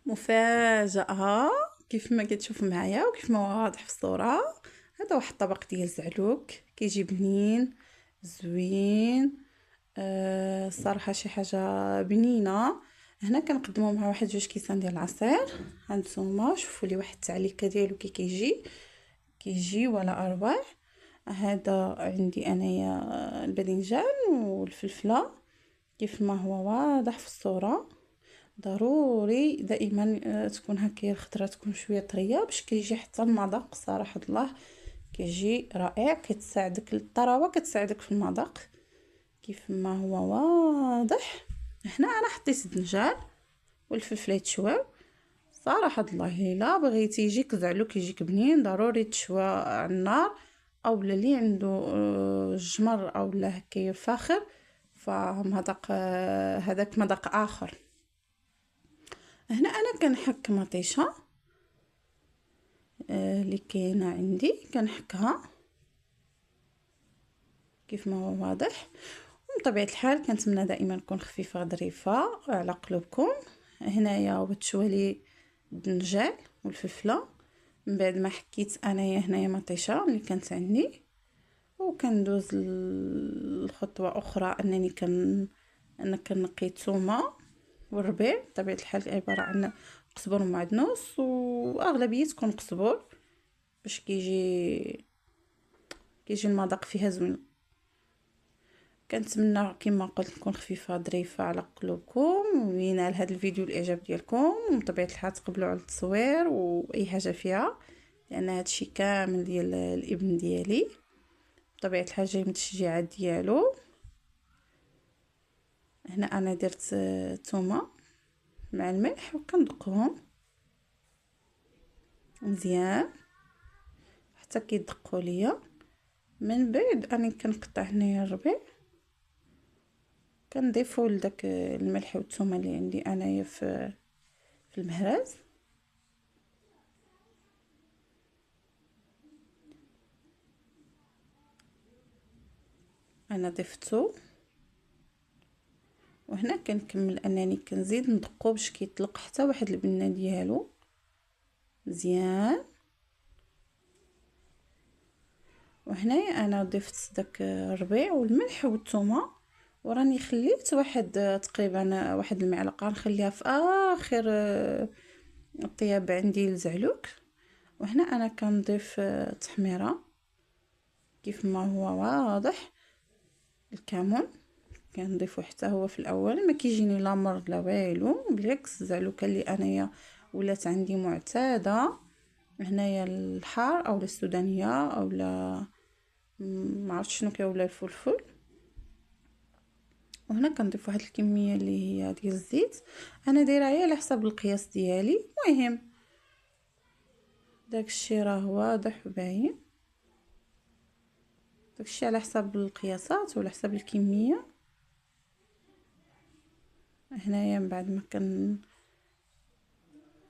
مفاجأة كيف ما كتشوفوا معايا وكيف ما واضح في الصورة. هذا واحد الطبق ديال زعلوك كيجي بنين زوين. الصراحه شي حاجه بنينه. هنا كنقدموا مع واحد جوج كيسان ديال العصير. هانتوما شوفوا لي واحد التعليكه ديالو كي كيجي ولا اروع. هذا عندي انايا الباذنجان والفلفله كيف ما هو واضح في الصوره. ضروري دائما تكون هكا الخضره تكون شويه طريه باش كيجي حتى المذاق صراحه الله كيجي رائع. كتساعدك الطراوه كتساعدك في المذاق كيف ما هو واضح. هنا انا حطيت الدنجال والفلفله يتشواو. صراحه الله الا بغيتي يجيك زعلوك يجيك بنين ضروري تشوى على النار، او اللي عنده الجمر او لا هكا فاخر فمذاق هذاك مذاق اخر. هنا انا كنحك مطيشه اللي كاينه عندي كنحكها كيف ما هو واضح. بطبيعه الحال كنتمنى دائما نكون خفيفه ظريفه على قلوبكم. هنايا بتشوى لي الدنجال والفلفله من بعد ما حكيت انايا هنايا مطيشه اللي كانت عندي، وكندوز الخطوه اخرى انني كنقي الثومه والربيع. بطبيعه الحال عباره عن قزبر ومعدنوس واغلبيتكم قزبر باش كيجي المذاق فيها زوين. كنتمنى كما قلت نكون خفيفه ظريفه على قلوبكم وينال هذا الفيديو الاعجاب ديالكم، وبطبيعه الحال تقبلوا على التصوير واي حاجه فيها لان هذا الشيء كامل ديال الابن ديالي بطبيعه الحال جاي من التشجيعات ديالو. هنا انا درت الثومه مع الملح وكندقهم مزيان حتى كيدقوا ليا. من بعد انا كنقطع هنايا الربيع كنضيفو لداك الملح والثومه اللي عندي انايا في المهراز. انا ضفتو وهنا كنكمل انني كنزيد ندقو باش كيطلق حتى واحد البنه ديالو مزيان. وهنايا انا ضفت داك الربيع والملح والثومه وراني خليت واحد تقريبا واحد المعلقه نخليها في اخر الطياب عندي الزعلوك. وهنا انا كنضيف التحميره كيف ما هو واضح. الكمون كنضيفو حتى هو في الاول ما كيجيني لا مر لا والو بالعكس الزعلوكه اللي انايا ولات عندي معتاده هنايا الحار او السودانيه او لا ما عرفتش شنو كيولا الفلفل. وهنا كنضيف واحد الكميه اللي هي ديال الزيت انا دايره على حسب القياس ديالي. المهم داكشي راه واضح وباين داكشي على حسب القياسات وعلى حسب الكميه. هنايا من بعد ما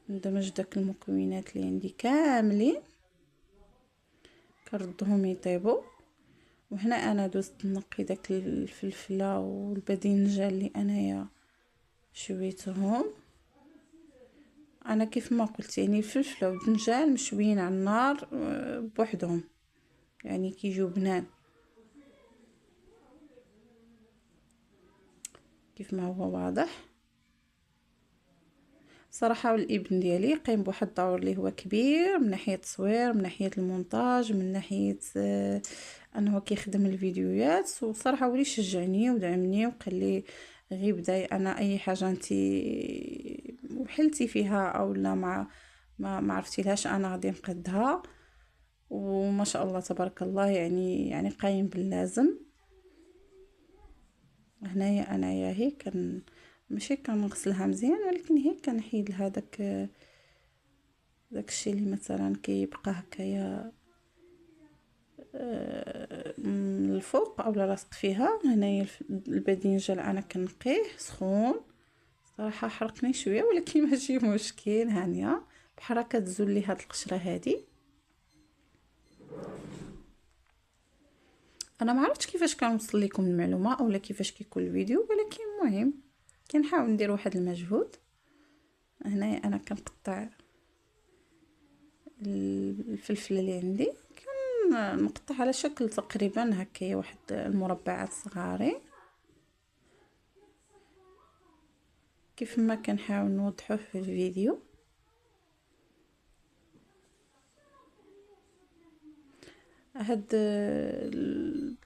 ندمج داك المكونات اللي عندي كاملين كنردهم يطيبوا. وهنا انا دوزت نقي داك الفلفله والباذنجان اللي انايا شويتهم. انا كيف ما قلت يعني الفلفله والباذنجان مشويين على النار بوحدهم يعني كيجيو بنان كيف ما هو واضح. صراحه الابن ديالي قايم بواحد الدور اللي هو كبير من ناحيه التصوير من ناحيه المونتاج من ناحيه انه كيخدم الفيديوهات. وصراحه ولي شجعني ودعمني وقال لي غير بداي انا اي حاجه انت وحلتي فيها او لا ما عرفتي لهاش انا غادي نقدها. وما شاء الله تبارك الله يعني قايم باللازم. هنايا انايا هي ماشي كنغسلها مزيان ولكن هي كنحيد لها داك الشيء اللي مثلا كيبقى هكايا من الفوق او لاصق فيها. هنايا الباذنجان انا كنقيه سخون صراحه حرقني شويه ولكن ماشي مشكل هانيه بحال كتزول لي هاد القشره هادي. انا ما عرفتش كيفاش كنوصل لكم المعلومه اولا كيفاش كيكون الفيديو ولكن المهم كنحاول ندير واحد المجهود. هنايا انا كنقطع الفلفله اللي عندي، كنقطع على شكل تقريبا هكايا واحد المربعات صغارين كيف ما كنحاول نوضحوه في الفيديو. هاد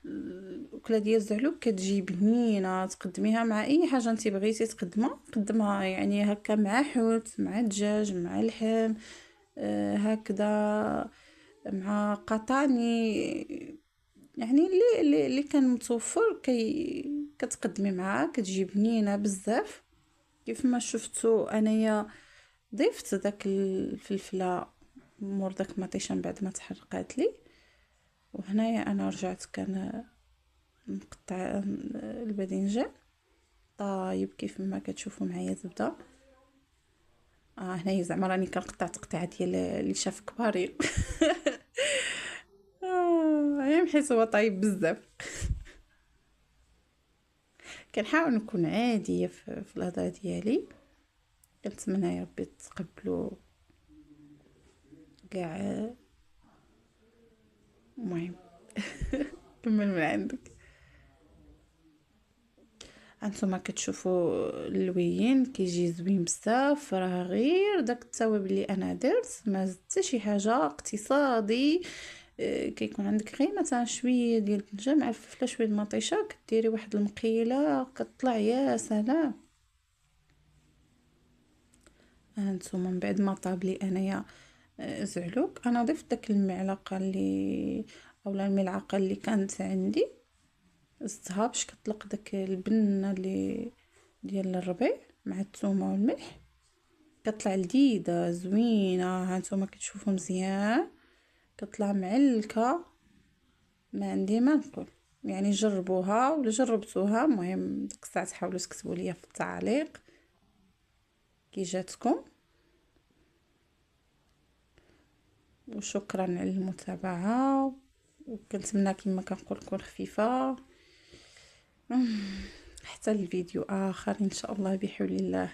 الاكله ديال الزعلوك كتجي بنينه، تقدميها مع اي حاجه انت بغيتي تقدمها يعني هكا مع حوت، مع دجاج، مع لحم، هكذا مع قطاني، يعني اللي كان متوفر كتقدمي معاه كتجي بنينه بزاف. كيف ما شفتوا انايا ضفت داك الفلفله مور داك مطيشه بعد ما تحرقات لي، وهنايا انا رجعت كان نقطع الباذنجان طايب كيف ما كتشوفوا معايا زبده. هنايا زعما راني كنقطع تقطيعه ديال اللي شاف كبارين. غير حيت هو طايب بزاف. كنحاول نكون عاديه في الهضره ديالي. كنتمنى يا ربي تقبلوا كاع. المهم كمل من عندك. هانتوما كتشوفوا اللوين كيجي زوين بزاف، راه غير داك التوابل اللي انا درت، ما زدت حتى شي حاجه، اقتصادي. كيكون عندك غير مثلا شويه ديال الدجاج مع الفلفله شويه المطيشه، كديري واحد المقيله كطلع يا سلام. هانتوما من بعد ما طاب لي انايا زعلوك، انا ضفت داك المعلقه اللي اولا الملعقه اللي كانت عندي، زدتها باش كطلق داك البنه اللي ديال الربيع مع الثومه والملح، كطلع لذيذه زوينه. هانتوما كتشوفوا مزيان كطلع معلكه، ما عندي ما نقول. يعني جربوها ولا جربتوها، المهم ديك الساعه تحاولوا تكتبوا لي في التعليق كي جاتكم. وشكرا على المتابعه، وكنتمنى كما كنقول تكون خفيفه. حتى الفيديو اخر ان شاء الله بحول الله.